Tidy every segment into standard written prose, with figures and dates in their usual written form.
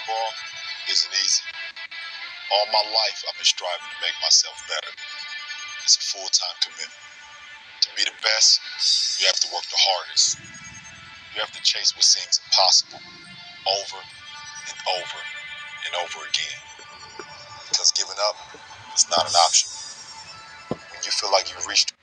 basketball isn't easy. All my life, I've been striving to make myself better. It's a full-time commitment. To be the best, you have to work the hardest. You have to chase what seems impossible over and over and over again. Because giving up is not an option. When you feel like you've reached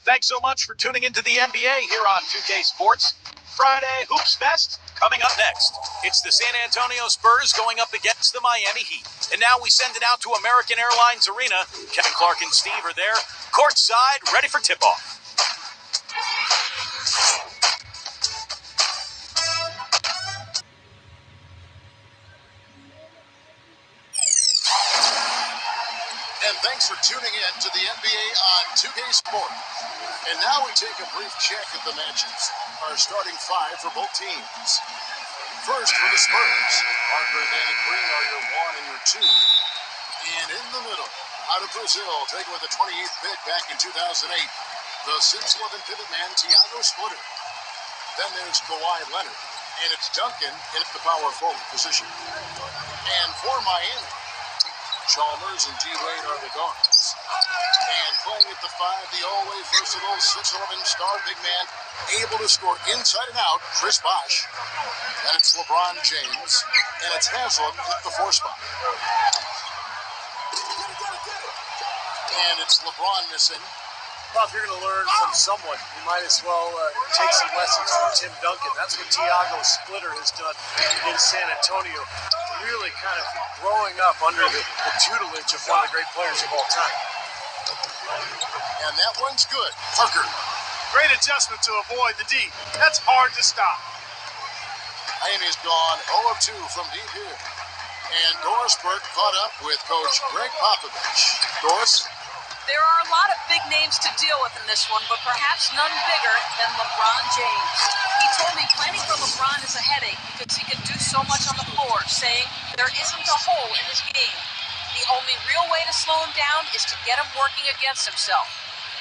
Thanks so much for tuning into the NBA here on 2K Sports. Friday Hoops Fest coming up next. It's the San Antonio Spurs going up against the Miami Heat. And now we send it out to American Airlines Arena. Kevin Clark and Steve are there, courtside, ready for tip-off. And thanks for tuning in to the NBA on 2K Sport. And now we take a brief check at the matchups. Our starting five for both teams. First for the Spurs, Parker and Danny Green are your 1 and your 2. And in the middle, out of Brazil, taken with the 28th pick back in 2008, the 6'11" pivot man, Thiago Splitter. Then there's Kawhi Leonard, and it's Duncan in the power forward position. And for Miami, Chalmers and D-Wade are the guards. And playing at the 5, the always versatile 6'11" star big man, able to score inside and out, Chris Bosh. And it's LeBron James, and it's Haslam at the 4 spot. And it's LeBron missing. Well, if you're going to learn from someone, you might as well take some lessons from Tim Duncan. That's what Thiago Splitter has done in San Antonio. Really kind of growing up under the tutelage of one of the great players of all time. And that one's good. Parker. Great adjustment to avoid the D. That's hard to stop. Miami's gone 0 of 2 from deep here. And Doris Burke caught up with Coach Greg Popovich. Doris? There are a lot of big names to deal with in this one, but perhaps none bigger than LeBron James. He told me planning for LeBron is a headache because he can do so much on the floor, saying there isn't a hole in his game. The only real way to slow him down is to get him working against himself.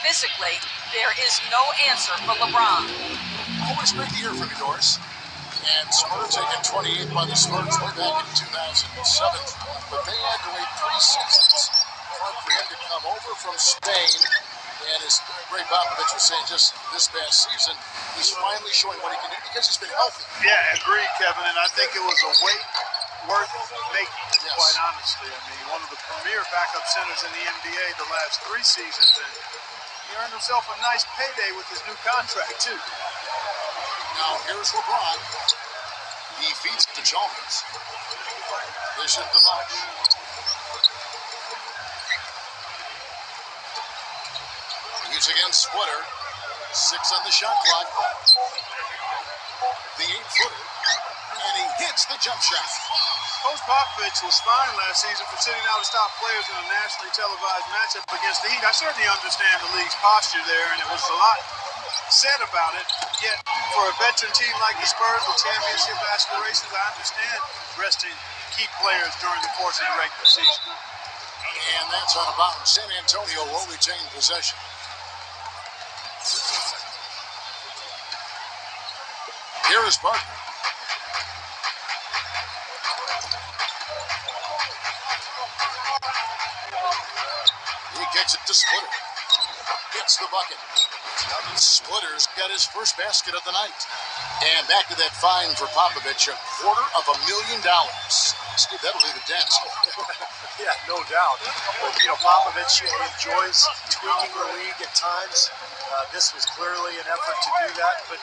Physically, there is no answer for LeBron. Always great to hear from you, Doris. And Spurs taken 28 by the Spurs way back in 2007, but they had to wait 3 seasons for him to come over from Spain. And as Greg Popovich was saying just this past season, he's finally showing what he can do because he's been healthy. Yeah, agreed, Kevin, and I think it was a wait worth making, Yes. quite honestly. I mean, one of the premier backup centers in the NBA the last 3 seasons, and he earned himself a nice payday with his new contract, too. Now here's LeBron. He feeds to Chalmers. This is the box. He's against Splitter. 6 on the shot clock. The 8-footer. And he hits the jump shot. Coach Popovich was fined last season for sitting out his top players in a nationally televised matchup against the Heat. I certainly understand the league's posture there, and it was a lot said about it. Yet, for a veteran team like the Spurs with championship aspirations, I understand resting key players during the course of the regular season. And that's out of bounds. San Antonio will retain possession. Here is Parker. He kicks it to Splitter. Gets the bucket. Splitter's got his first basket of the night. And back to that fine for Popovich, $250,000. Steve, that'll leave a dent. Yeah, no doubt. But, Popovich enjoys tweaking the league at times. This was clearly an effort to do that. But,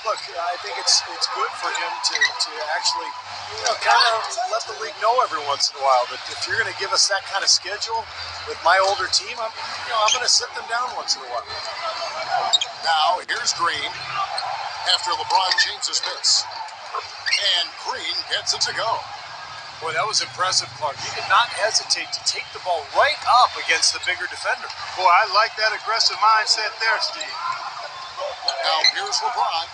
look, I think it's good for him to actually, kind of let the league know every once in a while that if you're going to give us that kind of schedule with my older team, I'm going to sit them down once in a while. Now, here's Green after LeBron James's miss. And Green gets it to go. Boy, that was impressive, Clark. He did not hesitate to take the ball right up against the bigger defender. Boy, I like that aggressive mindset there, Steve. Now, here's LeBron.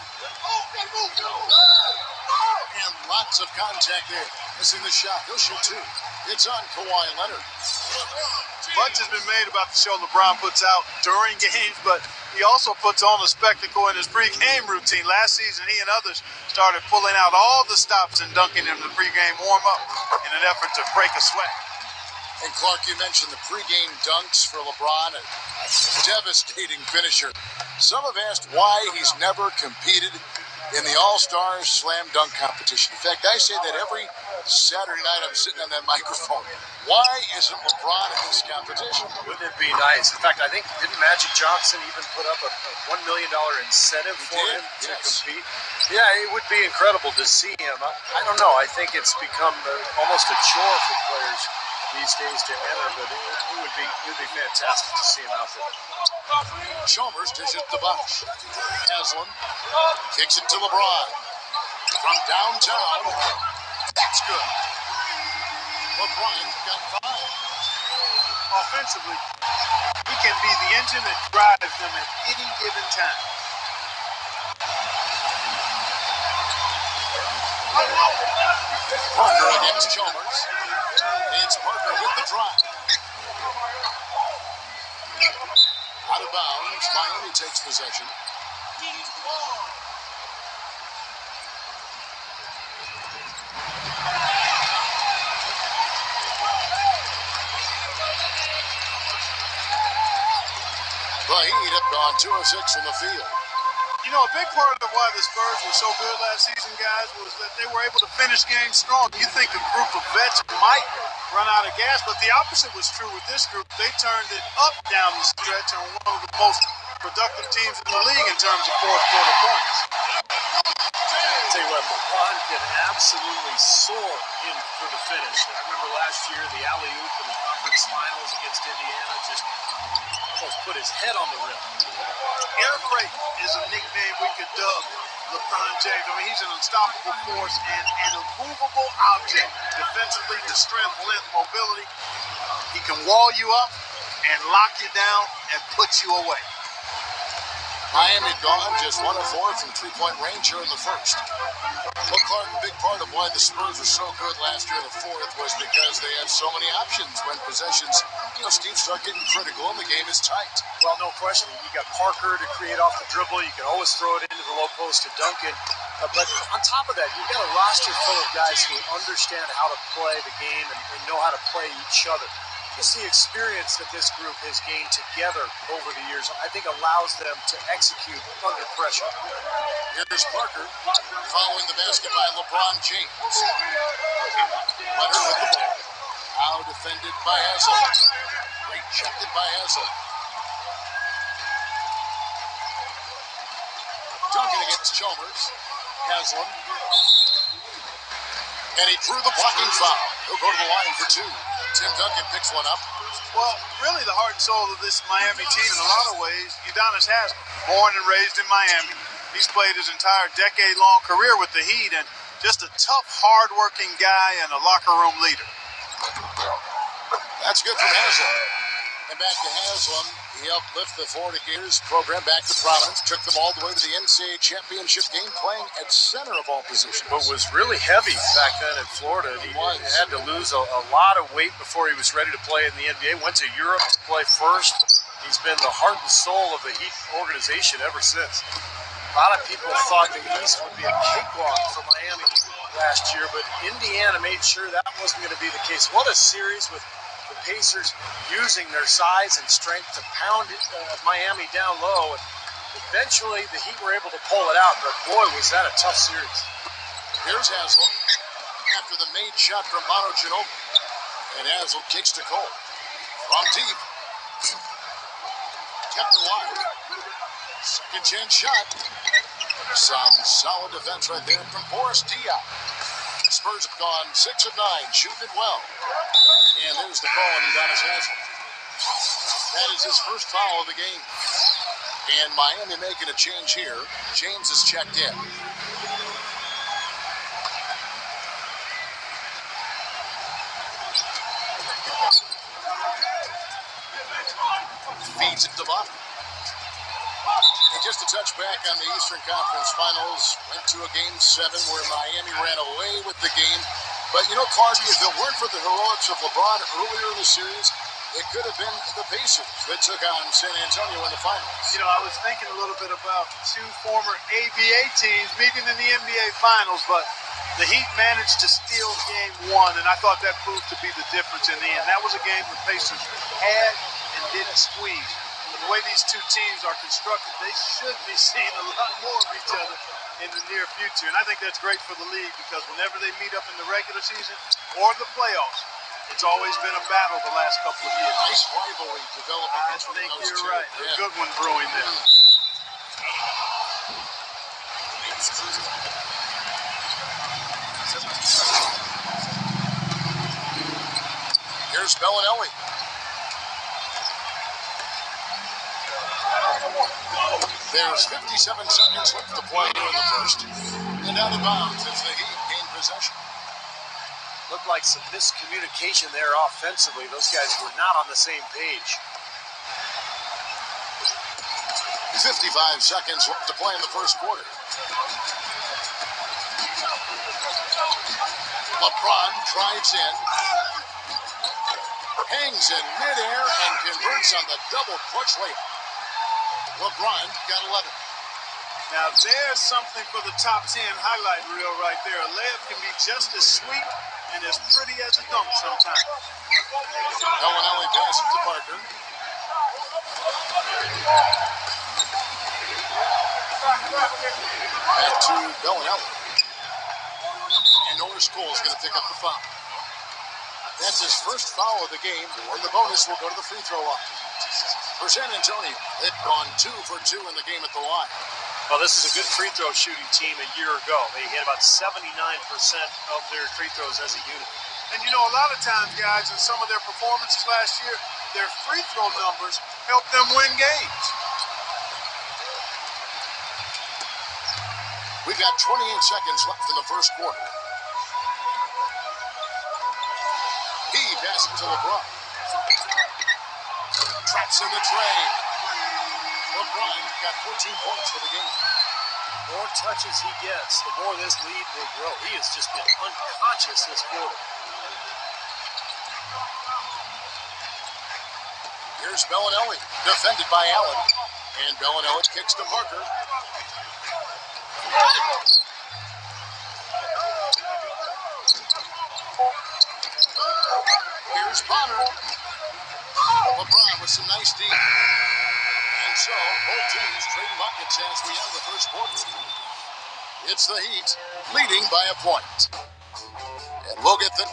And lots of contact there. Missing the shot. He'll shoot two. It's on Kawhi Leonard. Much has been made about the show LeBron puts out during games, but he also puts on a spectacle in his pregame routine. Last season, he and others started pulling out all the stops and dunking in the pregame warm-up in an effort to break a sweat. And Clark, you mentioned the pregame dunks for LeBron, a devastating finisher. Some have asked why he's never competed in the All-Star Slam Dunk competition. In fact, I say that every Saturday night I'm sitting on that microphone. Why isn't LeBron in this competition? Wouldn't it be nice? In fact, I think, didn't Magic Johnson even put up a $1 million incentive for him to compete? Yeah, it would be incredible to see him. I don't know. I think it's become almost a chore for players these days to enter, but it would be fantastic to see him out there. Chalmers dishes to Bosch. Haslam kicks it to LeBron. From downtown, that's good. LeBron got 5. Offensively, he can be the engine that drives them at any given time. Parker against Chalmers. It's Parker with the drive. Out of bounds, Miami takes possession. The Heat have gone 2 of 6 from the field. A big part of why the Spurs were so good last season, guys, was that they were able to finish games strong. You think a group of vets might run out of gas, but the opposite was true with this group. They turned it up down the stretch on one of the most productive teams in the league in terms of fourth-quarter points. I'll tell you what, LeBron can absolutely soar in for the finish. I remember last year, the alley-oop in the conference finals against Indiana just almost put his head on the rim. Air freight is a nickname we could dub LeBron James. I mean, he's an unstoppable force and an immovable object. Defensively, the strength, length, mobility. He can wall you up and lock you down and put you away. Miami gone just 1 of 4 from 3-point range here in the first. Well, Clark, a big part of why the Spurs were so good last year in the fourth was because they had so many options when possessions, Steve, start getting critical and the game is tight. Well, no question. You got Parker to create off the dribble. You can always throw it into the low post to Duncan. But on top of that, you've got a roster full of guys who understand how to play the game and know how to play each other. Just the experience that this group has gained together over the years, I think allows them to execute under pressure. Here's Parker following the basket by LeBron James. Leonard with the ball. Now defended by Haslam. Rejected by Haslam. Duncan against Chalmers. Haslam. And he drew the blocking foul. He'll go to the line for 2. Tim Duncan picks one up. Well, really the heart and soul of this Miami team in a lot of ways, Udonis Haslam, born and raised in Miami. He's played his entire decade-long career with the Heat and just a tough, hard-working guy and a locker room leader. That's good from Haslam. And back to Haslam. He helped lift the Florida Gators program back to prominence, took them all the way to the NCAA championship game, playing at center of all positions. But was really heavy back then in Florida. He had to lose a lot of weight before he was ready to play in the NBA. Went to Europe to play first. He's been the heart and soul of the Heat organization ever since. lot of people thought the East would be a cakewalk for Miami last year, but Indiana made sure that wasn't going to be the case. What a series with the Pacers using their size and strength to pound Miami down low. And eventually, the Heat were able to pull it out, but boy, was that a tough series. Here's Haslem after the made shot from Manu Ginobili. And Haslem kicks to Cole. From deep. Kept alive. Second chance shot. Some solid defense right there from Boris Diaw. Spurs have gone 6 of 9, shooting it well. And there's the call on Udonis Haslem. That is his first foul of the game. And Miami making a change here. James is checked in. Feeds it to Butler. And just to touch back on the Eastern Conference Finals, went to a Game 7 where Miami ran away with the game. But, you know, Carby, if it weren't for the heroics of LeBron earlier in the series, it could have been the Pacers that took on San Antonio in the finals. You know, I was thinking a little bit about two former ABA teams meeting in the NBA Finals, but the Heat managed to steal Game 1, and I thought that proved to be the difference in the end. That was a game the Pacers had and didn't squeeze. But the way these two teams are constructed, they should be seeing a lot more of each other in the near future. And I think that's great for the league because whenever they meet up in the regular season or the playoffs, it's always been a battle the last couple of years. Nice rivalry developing. I think you're right. Yeah. A good one brewing there. Here's Bellinelli. There's 57 seconds left to play here in the first. And out of bounds as the Heat gain possession. Looked like some miscommunication there offensively. Those guys were not on the same page. 55 seconds left to play in the first quarter. LeBron drives in. Hangs in midair and converts on the double clutch layup. LeBron got 11. Now there's something for the top 10 highlight reel right there. A layup can be just as sweet and as pretty as a dunk sometimes. Bellinelli passes to Parker. Back to Bellinelli. And Norris Cole is going to pick up the foul. That's his first foul of the game, and the bonus will go to the free throw line. For San Antonio, they've gone 2 for 2 in the game at the line. Well, this is a good free throw shooting team a year ago. They hit about 79% of their free throws as a unit. And you know, a lot of times, guys, in some of their performances last year, their free throw numbers helped them win games. We've got 28 seconds left in the first quarter. He passes to LeBron. Traps in the tray. LeBron got 14 points for the game. The more touches he gets, the more this lead will grow. He has just been unconscious this quarter. Here's Bellinelli, defended by Allen. And Bellinelli kicks to Parker. Here's Bonner. LeBron with some nice D. And so, both teams trading buckets as we end the first quarter. It's the Heat leading by a point. And we'll get the...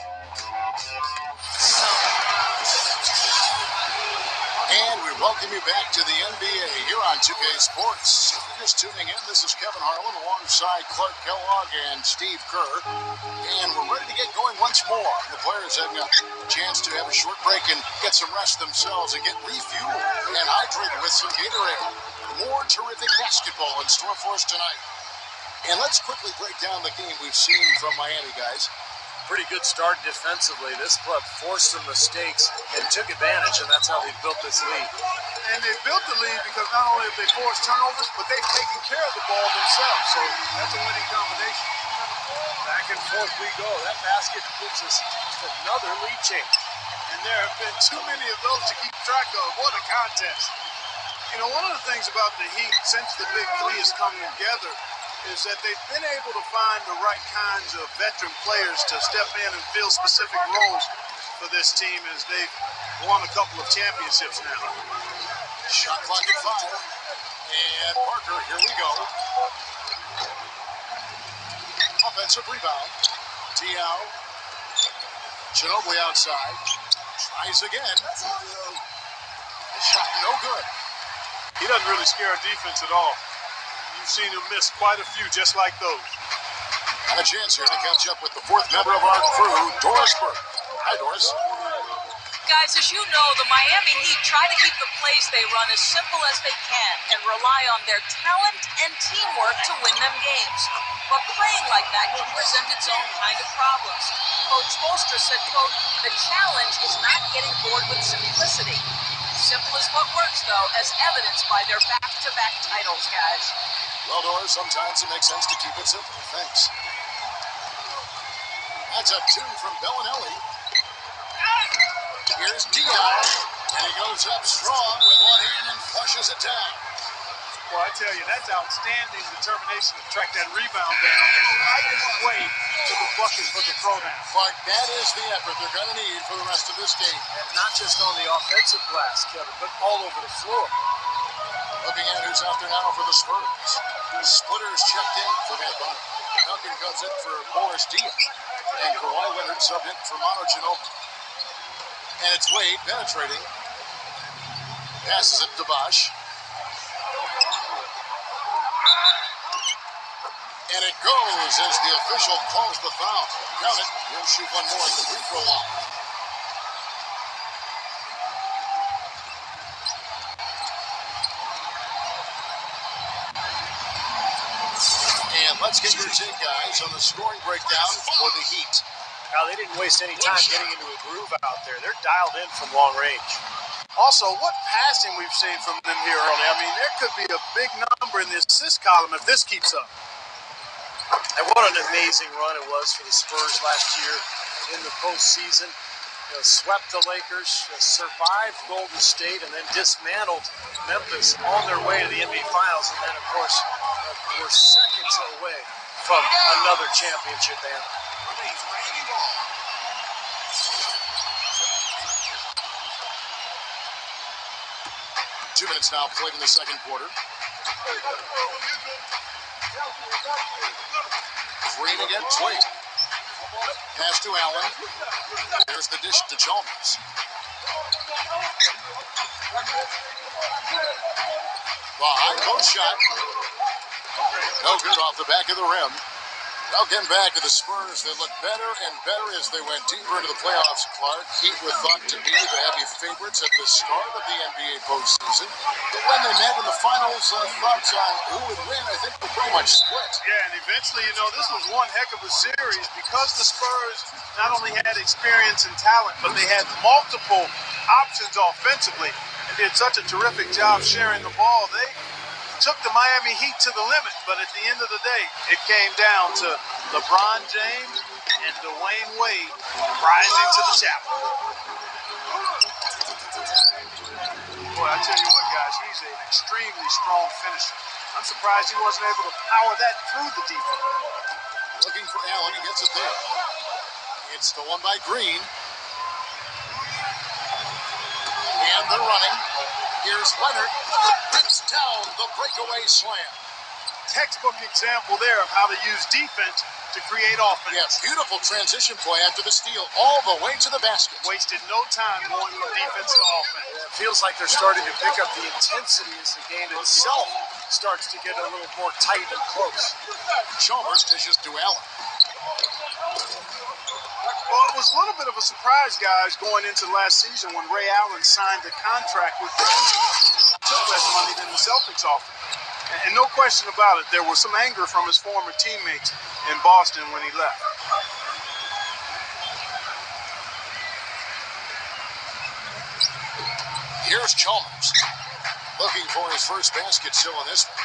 And we welcome you back to the NBA here on 2K Sports. If you're just tuning in, this is Kevin Harlan alongside Clark Kellogg and Steve Kerr. And we're ready to get going once more. The players having a chance to have a short break and get some rest themselves and get refueled and hydrated with some Gatorade. More terrific basketball in store for us tonight. And let's quickly break down the game we've seen from Miami, guys. Pretty good start defensively. This club forced some mistakes and took advantage, and that's how they built this lead. And they built the lead because not only have they forced turnovers, but they've taken care of the ball themselves. So that's a winning combination. Back and forth we go. That basket gives us another lead change. And there have been too many of those to keep track of. What a contest. You know, one of the things about the Heat since the Big Three has come together is that they've been able to find the right kinds of veteran players to step in and fill specific roles for this team as they've won a couple of championships now. Shot clock at 5. And Parker, here we go. Offensive rebound. Diao. Ginobili outside. Tries again. The shot no good. He doesn't really scare defense at all. You've seen him miss quite a few just like those. And a chance here to catch up with the fourth member of our crew, Doris Burke. Hi, Doris. Guys, as you know, the Miami Heat try to keep the plays they run as simple as they can and rely on their talent and teamwork to win them games. But playing like that can present its own kind of problems. Coach Spoelstra said, quote, "The challenge is not getting bored with simplicity. Simple is what works, though, as evidenced by their back-to-back titles, guys." Well, Doris, sometimes it makes sense to keep it simple. Thanks. That's a 2 from Bellinelli. Here's Diao, and he goes up strong with one hand and flushes it down. Well, I tell you, that's outstanding determination to track that rebound down and fight his way to the bucket for the throwdown. Clark, that is the effort they're going to need for the rest of this game. And not just on the offensive glass, Kevin, but all over the floor. Looking at who's out there now for the Spurs. Splitters checked in for Matt Bonner. Duncan comes in for Boris Diaw. And Kawhi Leonard subbed in for Manu Ginobili. And it's Wade penetrating. Passes it to Bosch. And it goes as the official calls the foul. Count it. He'll shoot one more at the free throw line. And let's get your take, guys, on the scoring breakdown for the Heat. Now, they didn't waste any time getting into a groove out there. They're dialed in from long range. Also, what passing we've seen from them here early. I mean, there could be a big number in the assist column if this keeps up. And what an amazing run it was for the Spurs last year in the postseason. You know, swept the Lakers, survived Golden State, and then dismantled Memphis on their way to the NBA Finals. And then, of course, we're seconds away from another championship anthem. 2 minutes now played in the second quarter. Green against Wade. Pass to Allen. There's the dish to Chalmers. Behind post shot. No good off the back of the rim. Now getting back to the Spurs, they look better and better as they went deeper into the playoffs, Clark. Heat were thought to be the heavy favorites at the start of the NBA postseason. But when they met in the finals, thoughts on who would win, I think, were pretty much split. Yeah, and eventually, you know, this was one heck of a series because the Spurs not only had experience and talent, but they had multiple options offensively and did such a terrific job sharing the ball. They took the Miami Heat to the limit, but at the end of the day, it came down to LeBron James and Dwayne Wade rising to the challenge. Boy, I tell you what, guys, he's an extremely strong finisher. I'm surprised he wasn't able to power that through the defense. Looking for Allen, he gets it there. It's the one by Green. And they're running. Here's Leonard. Rips down the breakaway slam. Textbook example there of how to use defense to create offense. Yes, beautiful transition play after the steal all the way to the basket. Wasted no time going from defense to offense. It feels like they're starting to pick up the intensity as the game itself starts to get a little more tight and close. Chalmers dishes to Allen. Well, it was a little bit of a surprise, guys, going into last season when Ray Allen signed a contract with the Heat. Took less money than the Celtics offered. And no question about it, there was some anger from his former teammates in Boston when he left. Here's Chalmers. Looking for his first basket still in this one.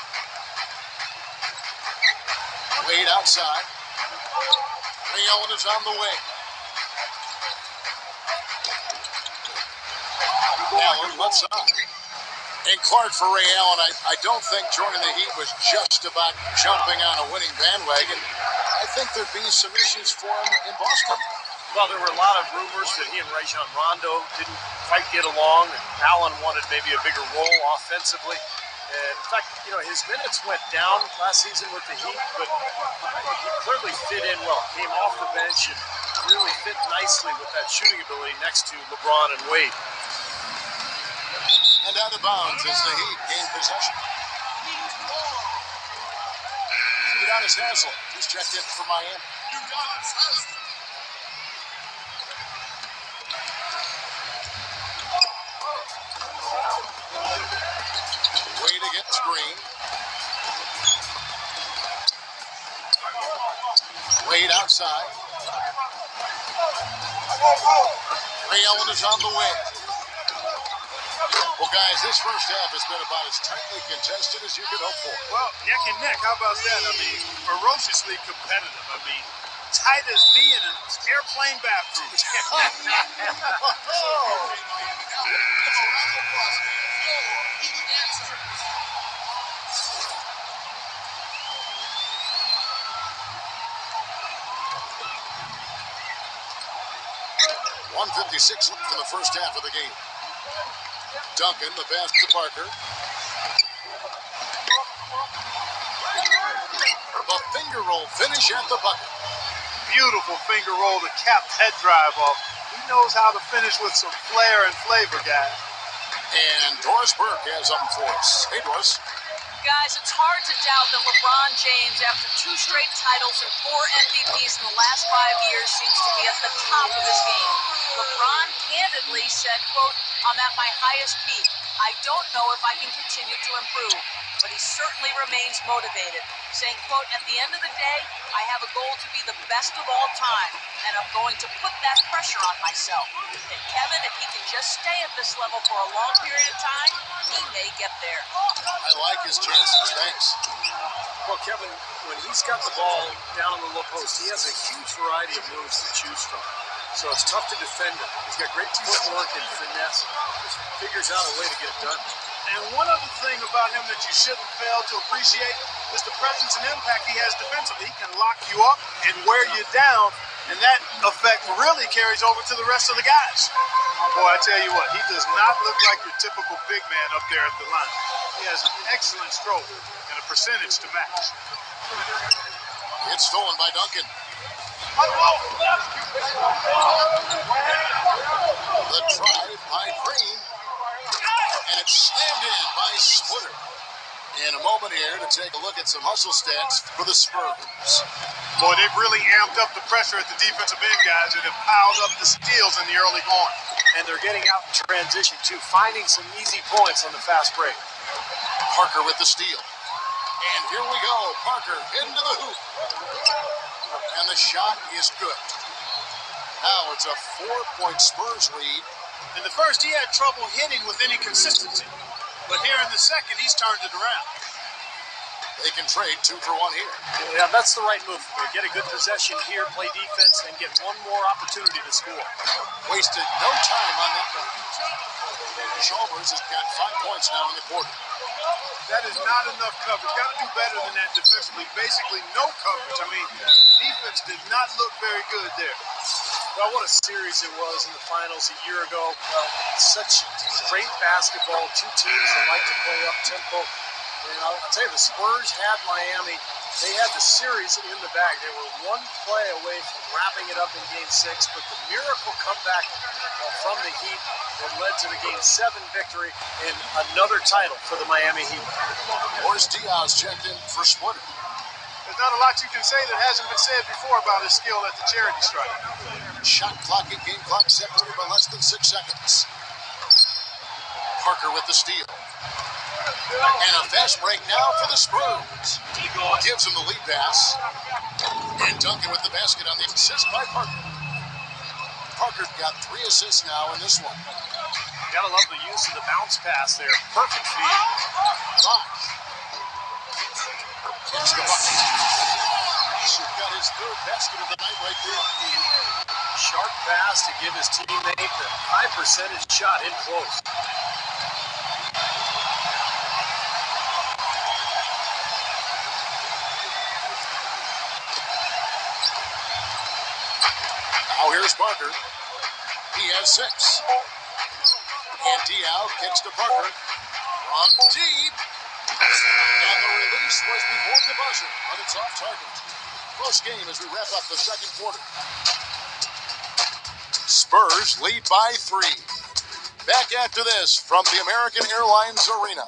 Wade outside. Ray Allen is on the way. Allen left side. And Clark for Ray Allen, I don't think joining the Heat was just about jumping on a winning bandwagon. I think there'd be some issues for him in Boston. Well, there were a lot of rumors that he and Rajon Rondo didn't quite get along, and Allen wanted maybe a bigger role offensively. And in fact, you know, his minutes went down last season with the Heat, but he clearly fit in well. Came off the bench and really fit nicely with that shooting ability next to LeBron and Wade. And out of bounds as the Heat gain possession. Udonis Haslem, he's checked in for Miami. Wade against Green. Wade outside. Ray Allen is on the way. Well, guys, this first half has been about as tightly contested as you could hope for. Well, neck and neck, how about that? I mean, ferociously competitive. I mean, tight as me in an airplane bathroom. .156 left in the first half of the game. Duncan, the pass to Parker. The finger roll finish at the bucket. Beautiful finger roll to cap head drive off. He knows how to finish with some flair and flavor, guys. And Doris Burke has something for us. Hey, Doris. Guys, it's hard to doubt that LeBron James, after 2 straight titles and 4 MVPs in the last 5 years, seems to be at the top of his game. LeBron candidly said, quote, "I'm at my highest peak. I don't know if I can continue to improve," but he certainly remains motivated, saying, quote, "At the end of the day, I have a goal to be the best of all time, and I'm going to put that pressure on myself. And Kevin, if he can just stay at this level for a long period of time, he may get there." I like his chances. Thanks. Well, Kevin, when he's got the ball down in the low post, he has a huge variety of moves to choose from. So it's tough to defend him. He's got great footwork and finesse. Just figures out a way to get it done. And one other thing about him that you shouldn't fail to appreciate is the presence and impact he has defensively. He can lock you up and wear you down, and that effect really carries over to the rest of the guys. Boy, I tell you what, he does not look like your typical big man up there at the line. He has an excellent stroke and a percentage to match. It's stolen by Duncan. The drive by Green. And it's slammed in by Splitter. In a moment here to take a look at some hustle stats for the Spurs. Boy, they've really amped up the pressure at the defensive end, guys, and have piled up the steals in the early going. And they're getting out in transition, too, finding some easy points on the fast break. Parker with the steal. And here we go. Parker into the hoop. And the shot is good. Now it's a 4-point Spurs lead. In the first, he had trouble hitting with any consistency. But here in the second, he's turned it around. They can trade 2 for 1 here. Yeah, that's the right move. Get a good possession here, play defense, and get one more opportunity to score. Wasted no time on that one. Chalmers has got 5 points now in the quarter. That is not enough coverage. Got to do better than that defensively. Basically no coverage. I mean, defense did not look very good there. Well, what a series it was in the finals a year ago. Such great basketball. 2 teams that like to play up tempo. And I'll tell you, the Spurs had Miami. They had the series in the bag. They were 1 play away from wrapping it up in Game 6, but the miracle comeback from the Heat that led to the Game 7 victory and another title for the Miami Heat. Boris Diaz checked in for Splitter. There's not a lot you can say that hasn't been said before about his skill at the charity stripe. Shot clock and game clock separated by less than 6 seconds. Parker with the steal. And a fast break now for the Spurs. Gives him the lead pass. And Duncan with the basket on the assist by Parker. Parker's got 3 assists now in this one. Gotta love the use of the bounce pass there. Perfect feed. Gets the bucket. He's got his 3rd basket of the night right there. Sharp pass to give his teammate the high percentage shot in close. Now here's Parker. He has 6. And Diao kicks to Parker. Run deep. And the release was before the buzzer, but it's off target. Close game as we wrap up the second quarter. Spurs lead by 3. Back after this from the American Airlines Arena.